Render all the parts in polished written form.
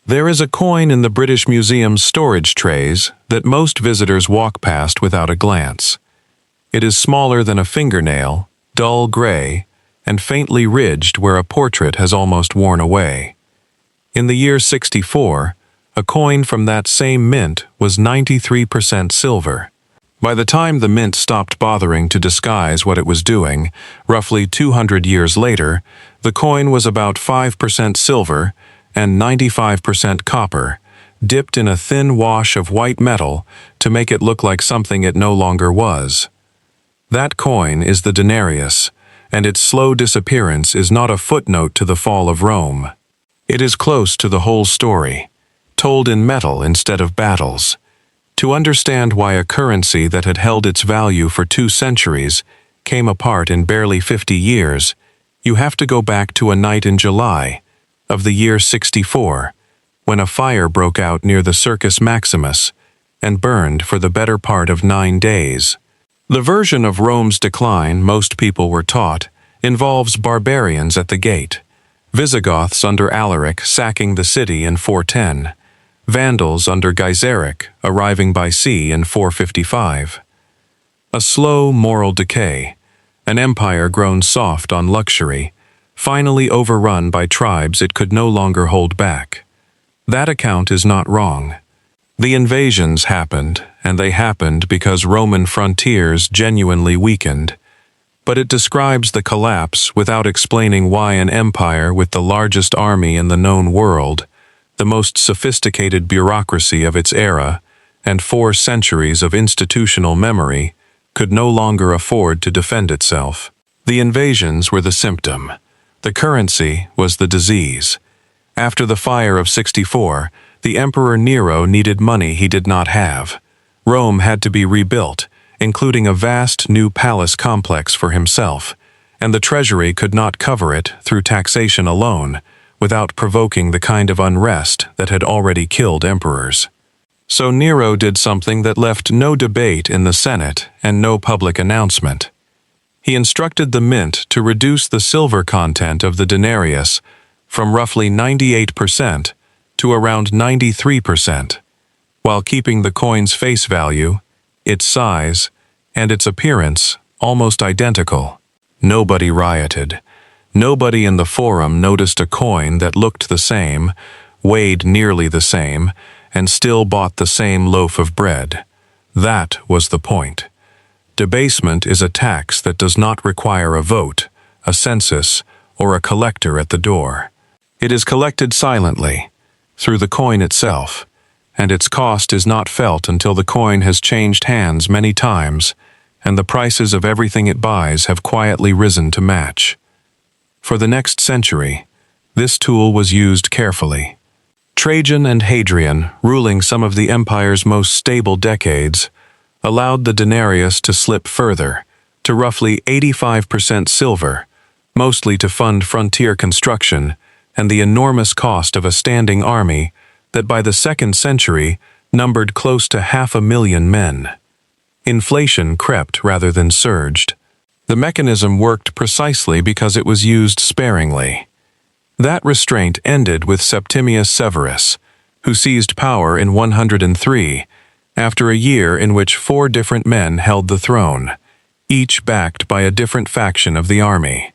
There is a coin in the British Museum's storage trays that most visitors walk past without a glance. It is smaller than a fingernail, dull gray, and faintly ridged where a portrait has almost worn away. In the year 64, a coin from that same mint was 93% silver. By the time the mint stopped bothering to disguise what it was doing, roughly 200 years later, the coin was about 5% silver and 95% copper, dipped in a thin wash of white metal to make it look like something it no longer was. That coin is the denarius, and its slow disappearance is not a footnote to the fall of Rome. It is close to the whole story, told in metal instead of battles. To understand why a currency that had held its value for 2 centuries came apart in barely 50 years, you have to go back to a night in July of the year 64, when a fire broke out near the Circus Maximus and burned for the better part of 9 days. The version of Rome's decline most people were taught involves barbarians at the gate, Visigoths under Alaric sacking the city in 410, Vandals under Gaiseric arriving by sea in 455. A slow moral decay, an empire grown soft on luxury, finally overrun by tribes it could no longer hold back. That account is not wrong. The invasions happened, and they happened because Roman frontiers genuinely weakened. But it describes the collapse without explaining why an empire with the largest army in the known world, the most sophisticated bureaucracy of its era, and 4 centuries of institutional memory, could no longer afford to defend itself. The invasions were the symptom. The currency was the disease. After the fire of 64, the Emperor Nero needed money he did not have. Rome had to be rebuilt, including a vast new palace complex for himself, and the treasury could not cover it through taxation alone, without provoking the kind of unrest that had already killed emperors. So Nero did something that left no debate in the Senate and no public announcement. He instructed the mint to reduce the silver content of the denarius from roughly 98% to around 93%, while keeping the coin's face value, its size, and its appearance almost identical. Nobody rioted. Nobody in the forum noticed a coin that looked the same, weighed nearly the same, and still bought the same loaf of bread. That was the point. Debasement is a tax that does not require a vote, a census, or a collector at the door. It is collected silently, through the coin itself, and its cost is not felt until the coin has changed hands many times, and the prices of everything it buys have quietly risen to match. For the next century, this tool was used carefully. Trajan and Hadrian, ruling some of the empire's most stable decades, allowed the denarius to slip further, to roughly 85% silver, mostly to fund frontier construction and the enormous cost of a standing army that by the 2nd century numbered close to 500,000 men. Inflation crept rather than surged. The mechanism worked precisely because it was used sparingly. That restraint ended with Septimius Severus, who seized power in 103, after a year in which 4 different men held the throne, each backed by a different faction of the army.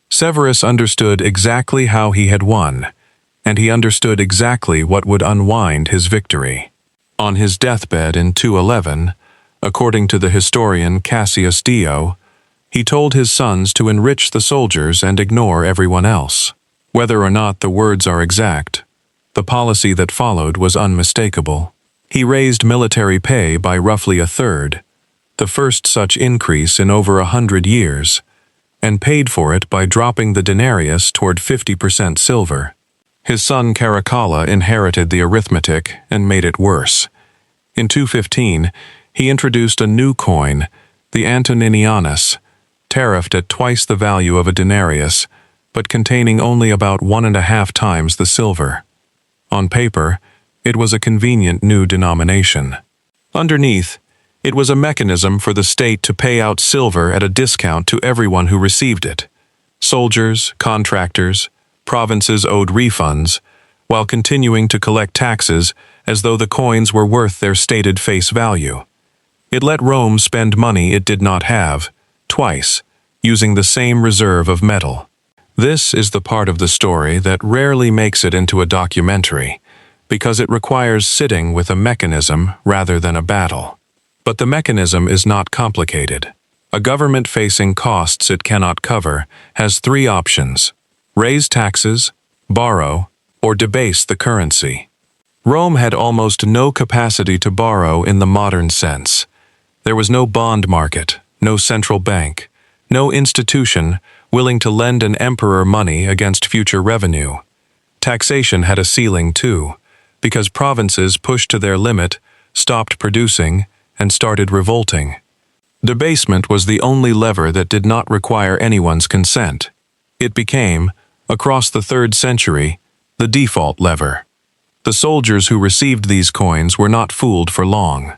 Severus understood exactly how he had won, and he understood exactly what would unwind his victory. On his deathbed in 211, according to the historian Cassius Dio, he told his sons to enrich the soldiers and ignore everyone else. Whether or not the words are exact, the policy that followed was unmistakable. He raised military pay by roughly 1/3, the first such increase in over 100 years, and paid for it by dropping the denarius toward 50% silver. His son Caracalla inherited the arithmetic and made it worse. In 215, he introduced a new coin, the antoninianus, tariffed at twice the value of a denarius, but containing only about 1.5 times the silver. On paper, it was a convenient new denomination. Underneath, it was a mechanism for the state to pay out silver at a discount to everyone who received it. Soldiers, contractors, provinces owed refunds, while continuing to collect taxes as though the coins were worth their stated face value. It let Rome spend money it did not have, twice, using the same reserve of metal. This is the part of the story that rarely makes it into a documentary, because it requires sitting with a mechanism rather than a battle. But the mechanism is not complicated. A government facing costs it cannot cover has three options: raise taxes, borrow, or debase the currency. Rome had almost no capacity to borrow in the modern sense. There was no bond market, no central bank, no institution willing to lend an emperor money against future revenue. Taxation had a ceiling too, because provinces pushed to their limit, stopped producing, and started revolting. Debasement was the only lever that did not require anyone's consent. It became, across the 3rd century, the default lever. The soldiers who received these coins were not fooled for long.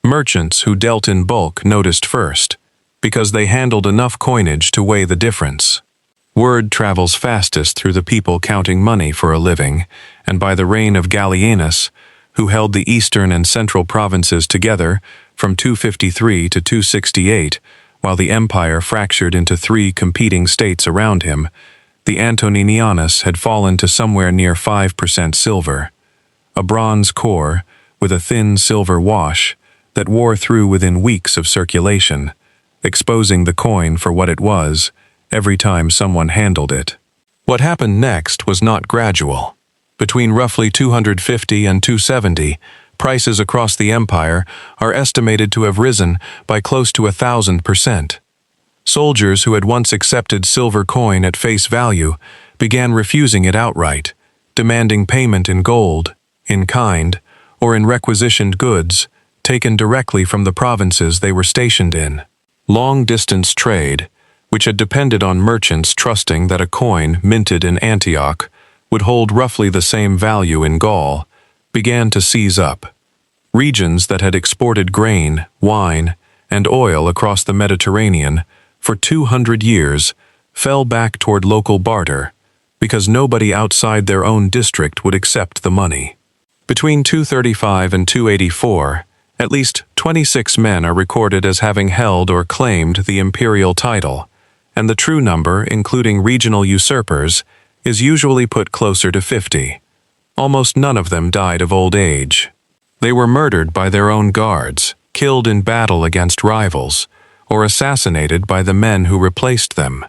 Merchants who dealt in bulk noticed first, because they handled enough coinage to weigh the difference. Word travels fastest through the people counting money for a living, and by the reign of Gallienus, who held the eastern and central provinces together from 253 to 268, while the empire fractured into 3 competing states around him, the antoninianus had fallen to somewhere near 5% silver, a bronze core with a thin silver wash that wore through within weeks of circulation, exposing the coin for what it was every time someone handled it. What happened next was not gradual. Between roughly 250 and 270, prices across the empire are estimated to have risen by close to 1,000%. Soldiers who had once accepted silver coin at face value began refusing it outright, demanding payment in gold, in kind, or in requisitioned goods, taken directly from the provinces they were stationed in. Long-distance trade, which had depended on merchants trusting that a coin minted in Antioch would hold roughly the same value in Gaul, began to seize up. Regions that had exported grain, wine, and oil across the Mediterranean for 200 years fell back toward local barter because nobody outside their own district would accept the money. Between 235 and 284, at least 26 men are recorded as having held or claimed the imperial title, and the true number, including regional usurpers, is usually put closer to 50. Almost none of them died of old age. They were murdered by their own guards, killed in battle against rivals, or assassinated by the men who replaced them,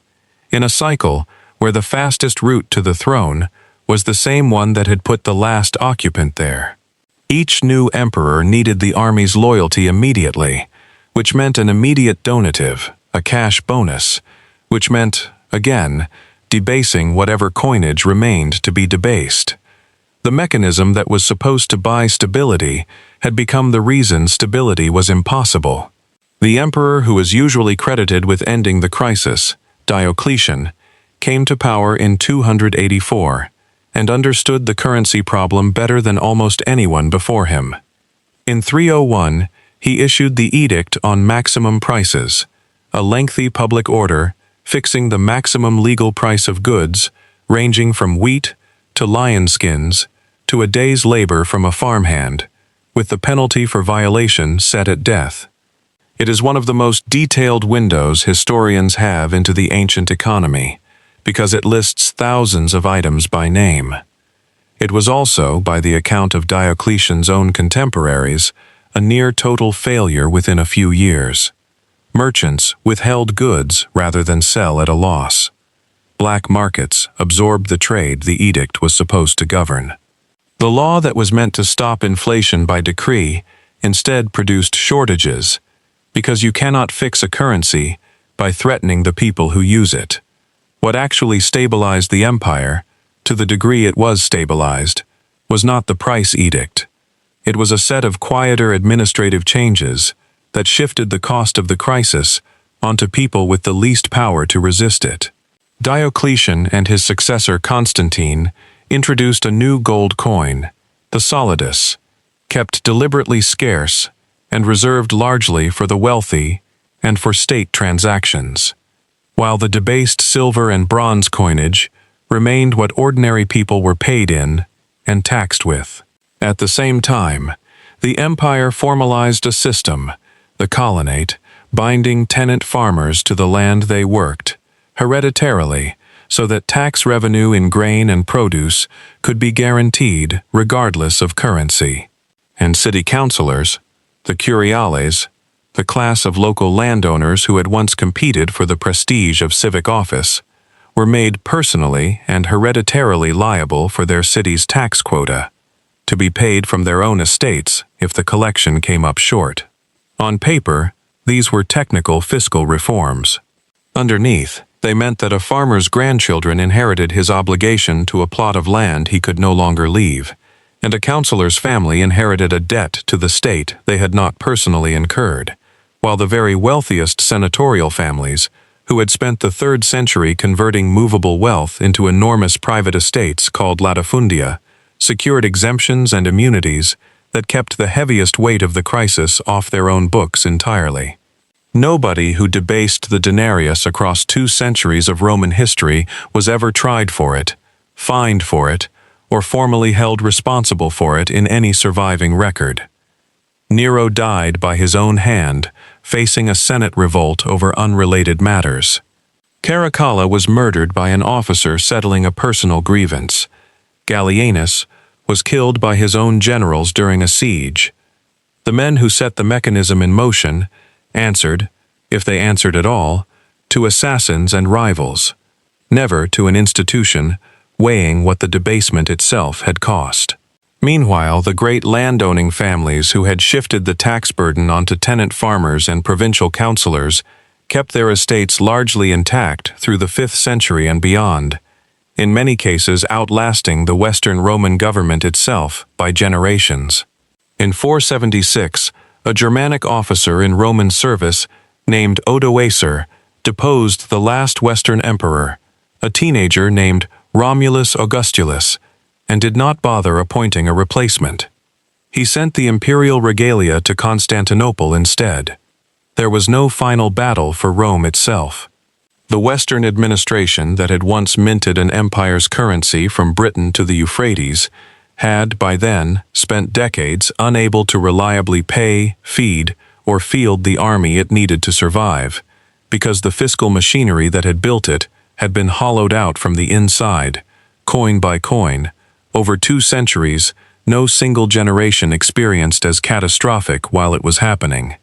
in a cycle where the fastest route to the throne was the same one that had put the last occupant there. Each new emperor needed the army's loyalty immediately, which meant an immediate donative, a cash bonus, which meant, again, debasing whatever coinage remained to be debased. The mechanism that was supposed to buy stability had become the reason stability was impossible. The emperor who was usually credited with ending the crisis, Diocletian, came to power in 284 and understood the currency problem better than almost anyone before him. In 301, he issued the Edict on Maximum Prices, a lengthy public order fixing the maximum legal price of goods, ranging from wheat to lion skins to a day's labor from a farmhand, with the penalty for violation set at death. It is one of the most detailed windows historians have into the ancient economy, because it lists thousands of items by name. It was also, by the account of Diocletian's own contemporaries, a near-total failure within a few years. Merchants withheld goods rather than sell at a loss. Black markets absorbed the trade the edict was supposed to govern. The law that was meant to stop inflation by decree instead produced shortages, because you cannot fix a currency by threatening the people who use it. What actually stabilized the empire, to the degree it was stabilized, was not the price edict. It was a set of quieter administrative changes that shifted the cost of the crisis onto people with the least power to resist it. Diocletian and his successor Constantine introduced a new gold coin, the solidus, kept deliberately scarce and reserved largely for the wealthy and for state transactions, while the debased silver and bronze coinage remained what ordinary people were paid in and taxed with. At the same time, the empire formalized a system, the colonate, binding tenant farmers to the land they worked, hereditarily, so that tax revenue in grain and produce could be guaranteed regardless of currency. And city councilors, the curiales, the class of local landowners who had once competed for the prestige of civic office, were made personally and hereditarily liable for their city's tax quota, to be paid from their own estates if the collection came up short. On paper, these were technical fiscal reforms. Underneath, they meant that a farmer's grandchildren inherited his obligation to a plot of land he could no longer leave, and a councillor's family inherited a debt to the state they had not personally incurred, while the very wealthiest senatorial families, who had spent the 3rd century converting movable wealth into enormous private estates called latifundia, secured exemptions and immunities that kept the heaviest weight of the crisis off their own books entirely. Nobody who debased the denarius across 2 centuries of Roman history was ever tried for it, fined for it, or formally held responsible for it in any surviving record. Nero died by his own hand, facing a Senate revolt over unrelated matters. Caracalla was murdered by an officer settling a personal grievance. Gallienus was killed by his own generals during a siege. The men who set the mechanism in motion answered, if they answered at all, to assassins and rivals, never to an institution weighing what the debasement itself had cost. Meanwhile, the great landowning families who had shifted the tax burden onto tenant farmers and provincial councillors kept their estates largely intact through the 5th century and beyond, in many cases outlasting the Western Roman government itself by generations. In 476, a Germanic officer in Roman service named Odoacer deposed the last Western emperor, a teenager named Romulus Augustulus, and did not bother appointing a replacement. He sent the imperial regalia to Constantinople instead. There was no final battle for Rome itself. The Western administration that had once minted an empire's currency from Britain to the Euphrates had, by then, spent decades unable to reliably pay, feed, or field the army it needed to survive, because the fiscal machinery that had built it had been hollowed out from the inside, coin by coin. Over 2 centuries, no single generation experienced as catastrophic while it was happening.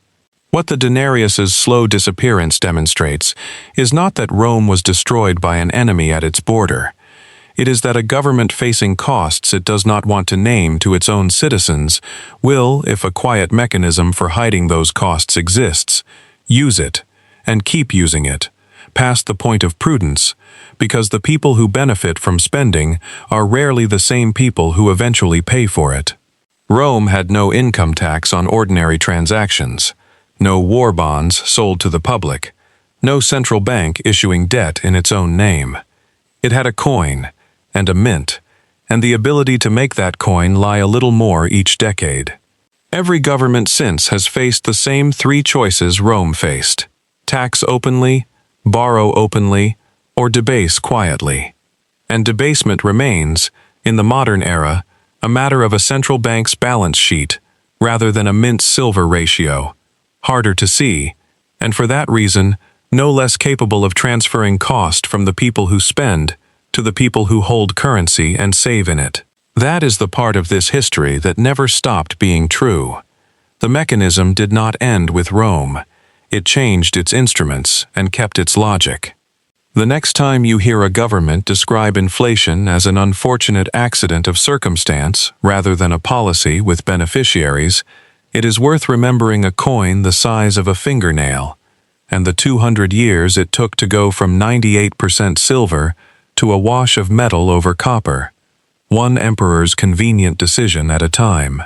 What the denarius's slow disappearance demonstrates is not that Rome was destroyed by an enemy at its border. It is that a government facing costs it does not want to name to its own citizens will, if a quiet mechanism for hiding those costs exists, use it, and keep using it, past the point of prudence, because the people who benefit from spending are rarely the same people who eventually pay for it. Rome had no income tax on ordinary transactions, no war bonds sold to the public, no central bank issuing debt in its own name. It had a coin and a mint, and the ability to make that coin lie a little more each decade. Every government since has faced the same 3 choices Rome faced: tax openly, borrow openly, or debase quietly. And debasement remains, in the modern era, a matter of a central bank's balance sheet rather than a mint-silver ratio, harder to see, and for that reason, no less capable of transferring cost from the people who spend to the people who hold currency and save in it. That is the part of this history that never stopped being true. The mechanism did not end with Rome. It changed its instruments and kept its logic. The next time you hear a government describe inflation as an unfortunate accident of circumstance rather than a policy with beneficiaries, it is worth remembering a coin the size of a fingernail, and the 200 years it took to go from 98% silver to a wash of metal over copper, one emperor's convenient decision at a time.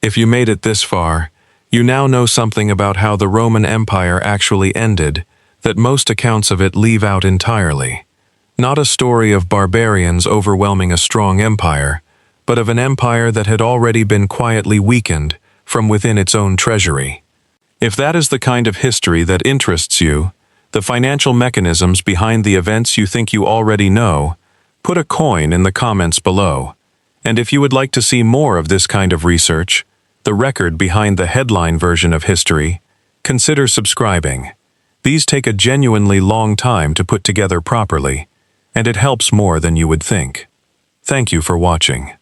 If you made it this far, you now know something about how the Roman Empire actually ended that most accounts of it leave out entirely. Not a story of barbarians overwhelming a strong empire, but of an empire that had already been quietly weakened from within its own treasury. If that is the kind of history that interests you, the financial mechanisms behind the events you think you already know, put a coin in the comments below. And if you would like to see more of this kind of research, the record behind the headline version of history, consider subscribing. These take a genuinely long time to put together properly, and it helps more than you would think. Thank you for watching.